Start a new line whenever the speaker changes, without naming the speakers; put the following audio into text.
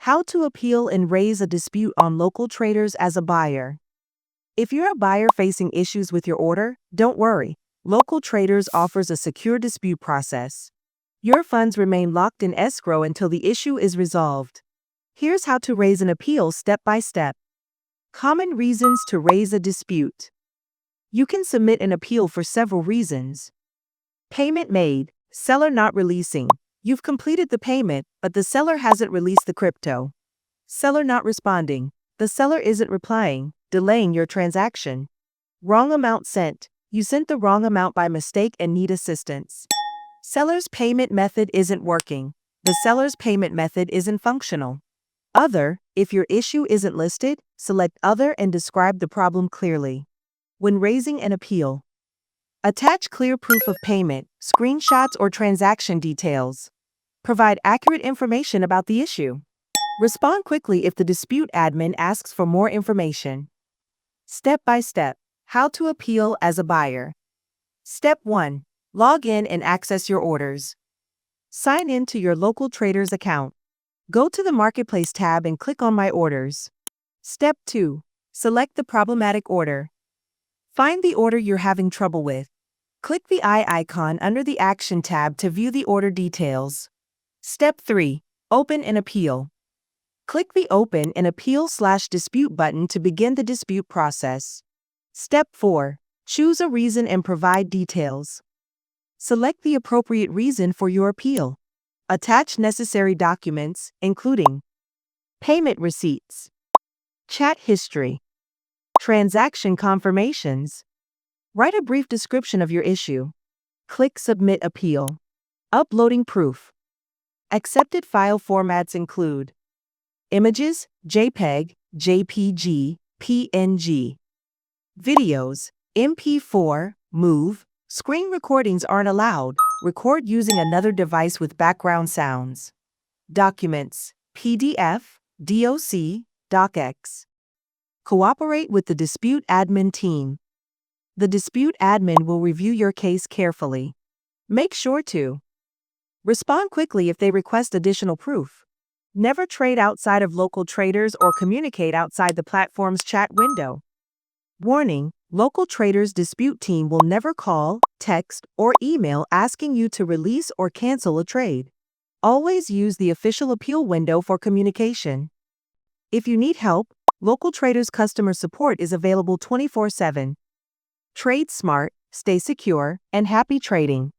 How to appeal and raise a dispute on local traders as a buyer. If you're a buyer facing issues with your order, don't worry. Local Traders offers a secure dispute process. Your funds remain locked in escrow until the issue is resolved. Here's how to raise an appeal step by step. Common reasons to raise a dispute. You can submit an appeal for several reasons. Payment made, seller not releasing. You've completed the payment, but the seller hasn't released the crypto. Seller not responding. The seller isn't replying, delaying your transaction. Wrong amount sent. You sent the wrong amount by mistake and need assistance. Seller's payment method isn't working. The seller's payment method isn't functional. Other. If your issue isn't listed, select Other and describe the problem clearly. When raising an appeal, attach clear proof of payment, screenshots or transaction details. Provide accurate information about the issue. Respond quickly if the dispute admin asks for more information. Step by step. How to appeal as a buyer. Step 1. Log in and access your orders. Sign in to your local trader's account. Go to the Marketplace tab and click on My Orders. Step 2. Select the problematic order. Find the order you're having trouble with. Click the eye icon under the Action tab to view the order details. Step 3. Open an appeal. Click the Open an Appeal/Dispute button to begin the dispute process. Step 4. Choose a reason and provide details. Select the appropriate reason for your appeal. Attach necessary documents, including payment receipts, chat history, transaction confirmations. Write a brief description of your issue. Click Submit Appeal. Uploading proof. Accepted file formats include images, JPEG, JPG, PNG. Videos, MP4, MOV. Screen recordings aren't allowed. Record using another device with background sounds. Documents, PDF, DOC, DocX. Cooperate with the dispute admin team. The dispute admin will review your case carefully. Make sure to respond quickly if they request additional proof. Never trade outside of local traders or communicate outside the platform's chat window. Warning: Local Traders dispute team will never call, text, or email asking you to release or cancel a trade. Always use the official appeal window for communication. If you need help, Local Traders customer support is available 24/7. Trade smart, stay secure, and happy trading.